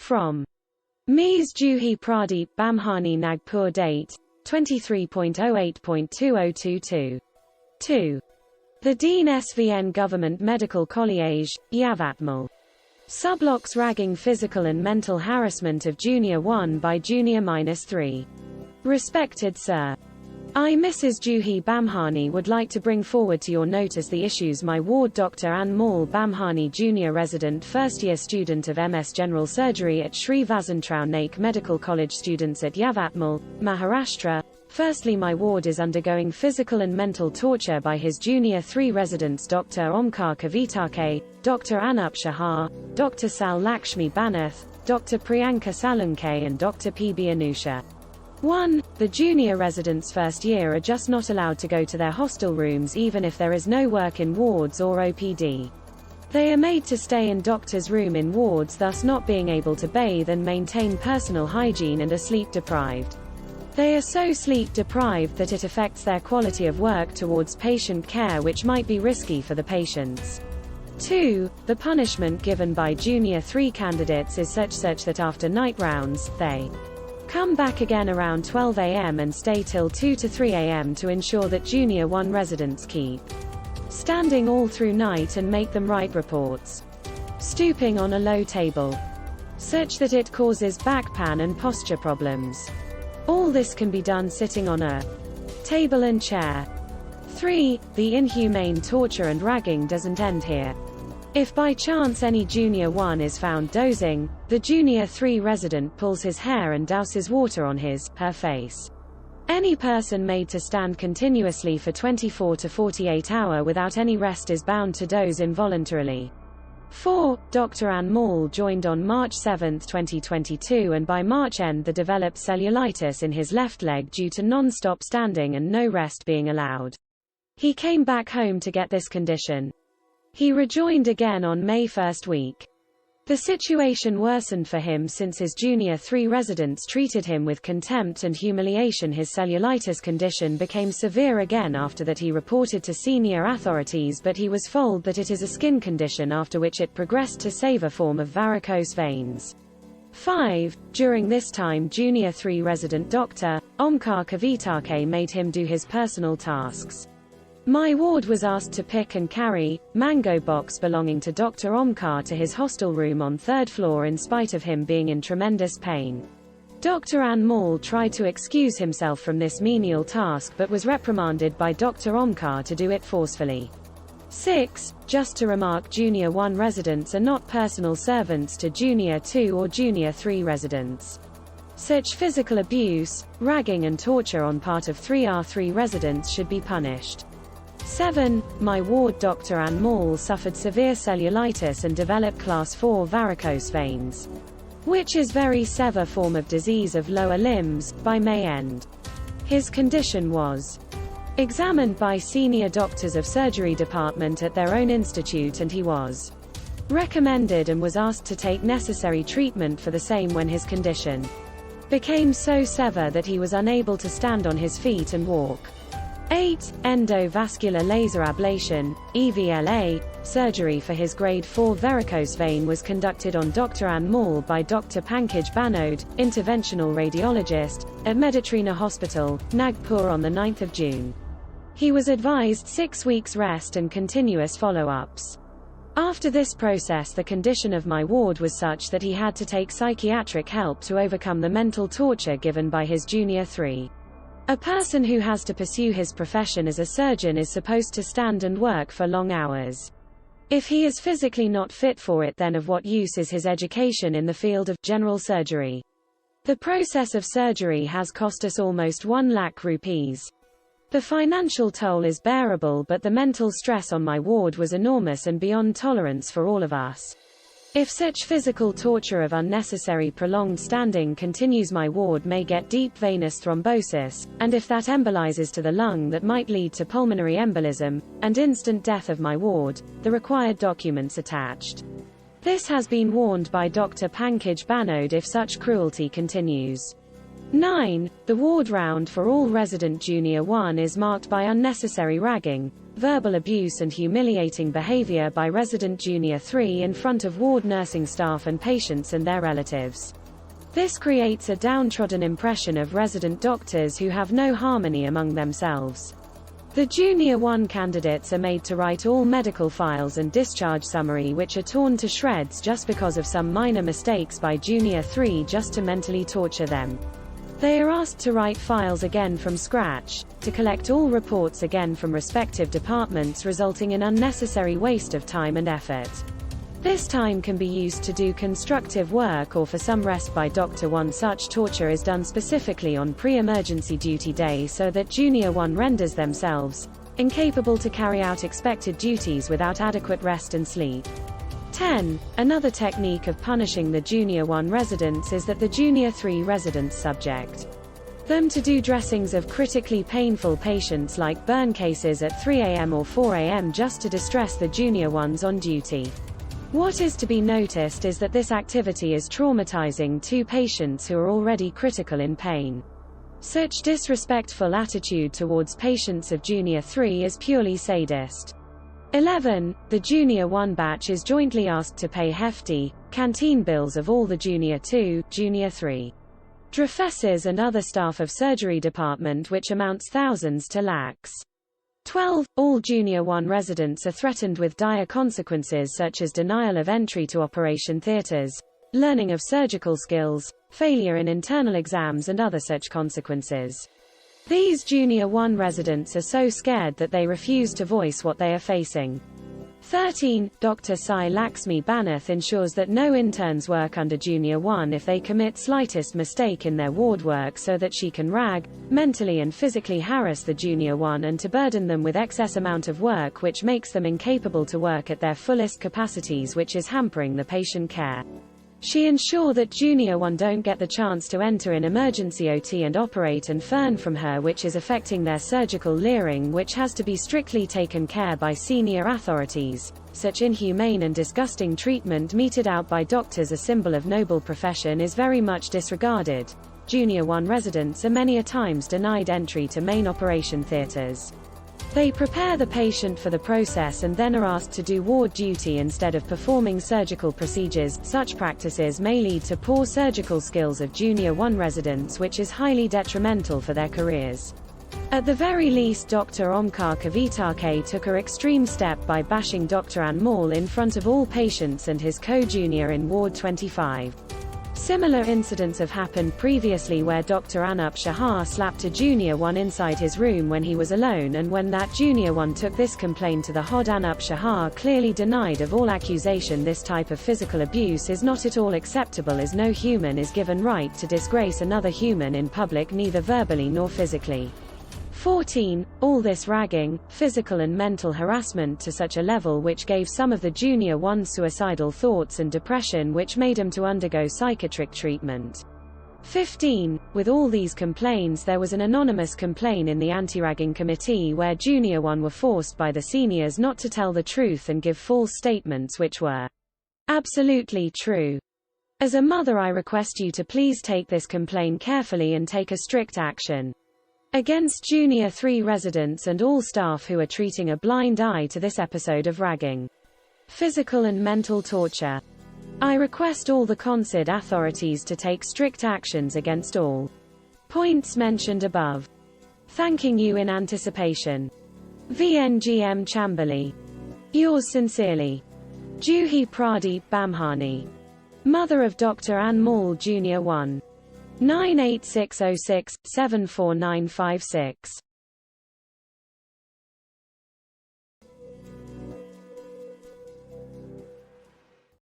From Ms. Juhi Pradeep Bhambhani Nagpur date 23.08.2022. 2. The Dean SVN Government Medical College, Yavatmal. Sublocks ragging physical and mental harassment of Junior 1 by Junior -3. Respected Sir, I, Mrs. Juhi Bhambhani, would like to bring forward to your notice the issues my ward Dr. Anmol Bhambhani, junior resident first-year student of MS General Surgery at Sri Vasantrao Naik Medical College, students at Yavatmal, Maharashtra. Firstly, my ward is undergoing physical and mental torture by his Junior 3 residents Dr. Omkar Kavitake, Dr. Anup Shahar, Dr. Sal Lakshmi Banath, Dr. Priyanka Salunke and Dr. P.B. Anusha. 1. The junior residents first year are just not allowed to go to their hostel rooms even if there is no work in wards or OPD. They are made to stay in doctor's room in wards, thus not being able to bathe and maintain personal hygiene, and are sleep deprived. They are so sleep deprived that it affects their quality of work towards patient care, which might be risky for the patients. 2. The punishment given by Junior 3 candidates is such that after night rounds, they come back again around 12 a.m. and stay till 2 to 3 a.m. to ensure that Junior 1 residents keep standing all through night and make them write reports, stooping on a low table, such that it causes back pain and posture problems. All this can be done sitting on a table and chair. 3. The inhumane torture and ragging doesn't end here. If by chance any Junior 1 is found dozing, the Junior 3 resident pulls his hair and douses water on her face. Any person made to stand continuously for 24 to 48 hours without any rest is bound to doze involuntarily. 4. Dr. Anmol joined on March 7, 2022, and by March end developed cellulitis in his left leg due to non-stop standing and no rest being allowed. He came back home to get this condition. He rejoined again on May 1st week. The situation worsened for him since his Junior 3 residents treated him with contempt and humiliation. His cellulitis condition became severe again after that. He reported to senior authorities, but he was told that it is a skin condition, after which it progressed to severe form of varicose veins. 5. During this time, Junior 3 resident Dr. Omkar Kavitake made him do his personal tasks. My ward was asked to pick and carry mango box belonging to Dr. Omkar to his hostel room on 3rd floor in spite of him being in tremendous pain. Dr. Anmol tried to excuse himself from this menial task but was reprimanded by Dr. Omkar to do it forcefully. 6. Just to remark, Junior 1 residents are not personal servants to Junior 2 or Junior 3 residents. Such physical abuse, ragging and torture on part of 3R3 residents should be punished. 7. My ward Dr. Anmol suffered severe cellulitis and developed class 4 varicose veins, which is very severe form of disease of lower limbs, by May end. His condition was examined by senior doctors of surgery department at their own institute, and he was recommended and was asked to take necessary treatment for the same when his condition became so severe that he was unable to stand on his feet and walk. 8. Endovascular laser ablation, EVLA, surgery for his grade 4 varicose vein was conducted on Dr. Anmol by Dr. Pankaj Banod, interventional radiologist, at Meditrina Hospital, Nagpur on the 9th of June. He was advised 6 weeks rest and continuous follow-ups. After this process, the condition of my ward was such that he had to take psychiatric help to overcome the mental torture given by his Junior 3. A person who has to pursue his profession as a surgeon is supposed to stand and work for long hours. If he is physically not fit for it, then of what use is his education in the field of general surgery? The process of surgery has cost us almost 1 lakh rupees. The financial toll is bearable, but the mental stress on my ward was enormous and beyond tolerance for all of us. If such physical torture of unnecessary prolonged standing continues, my ward may get deep venous thrombosis, and if that embolizes to the lung, that might lead to pulmonary embolism, and instant death of my ward, the required documents attached. This has been warned by Dr. Pankaj Banod if such cruelty continues. 9. The ward round for all resident Junior 1 is marked by unnecessary ragging, verbal abuse and humiliating behavior by resident Junior 3 in front of ward nursing staff and patients and their relatives. This creates a downtrodden impression of resident doctors who have no harmony among themselves. The Junior 1 candidates are made to write all medical files and discharge summary, which are torn to shreds just because of some minor mistakes by Junior 3, just to mentally torture them. They are asked to write files again from scratch, to collect all reports again from respective departments, resulting in unnecessary waste of time and effort. This time can be used to do constructive work or for some rest by Doctor 1. Such torture is done specifically on pre-emergency duty day so that Junior 1 renders themselves incapable to carry out expected duties without adequate rest and sleep. 10. Another technique of punishing the Junior 1 residents is that the Junior 3 residents subject them to do dressings of critically painful patients like burn cases at 3 a.m. or 4 a.m. just to distress the Junior 1s on duty. What is to be noticed is that this activity is traumatizing to patients who are already critical in pain. Such disrespectful attitude towards patients of Junior 3 is purely sadist. 11. The Junior 1 batch is jointly asked to pay hefty canteen bills of all the Junior 2, Junior 3 professors and other staff of surgery department, which amounts thousands to lakhs. 12. All Junior 1 residents are threatened with dire consequences such as denial of entry to operation theaters, learning of surgical skills, failure in internal exams and other such consequences. These Junior 1 residents are so scared that they refuse to voice what they are facing. 13. Dr. Sai Lakshmi Banath ensures that no interns work under Junior 1 if they commit slightest mistake in their ward work, so that she can rag, mentally and physically harass the Junior 1 and to burden them with excess amount of work which makes them incapable to work at their fullest capacities, which is hampering the patient care. She ensures that Junior 1 don't get the chance to enter in emergency OT and operate and fern from her, which is affecting their surgical leering, which has to be strictly taken care by senior authorities. Such inhumane and disgusting treatment meted out by doctors, a symbol of noble profession, is very much disregarded. Junior 1 residents are many a times denied entry to main operation theaters. They prepare the patient for the process and then are asked to do ward duty instead of performing surgical procedures. Such practices may lead to poor surgical skills of Junior 1 residents, which is highly detrimental for their careers. At the very least, Dr. Omkar Kavitake took an extreme step by bashing Dr. Anmol in front of all patients and his co-junior in Ward 25. Similar incidents have happened previously where Dr. Anup Shah slapped a Junior 1 inside his room when he was alone, and when that Junior 1 took this complaint to the HOD, Anup Shah clearly denied of all accusation. This type of physical abuse is not at all acceptable, as no human is given right to disgrace another human in public, neither verbally nor physically. 14. All this ragging, physical and mental harassment to such a level which gave some of the Junior 1 suicidal thoughts and depression, which made them to undergo psychiatric treatment. 15. With all these complaints, there was an anonymous complaint in the anti-ragging committee where Junior 1 were forced by the seniors not to tell the truth and give false statements which were absolutely true. As a mother, I request you to please take this complaint carefully and take a strict action against Junior 3 residents and all staff who are treating a blind eye to this episode of ragging, physical and mental torture. I request all the concerned authorities to take strict actions against all points mentioned above. Thanking you in anticipation. VNGM Chamberlain. Yours sincerely, Juhi Pradeep Bhambhani, mother of Dr. Anmol Jr. 1. 98606 74956.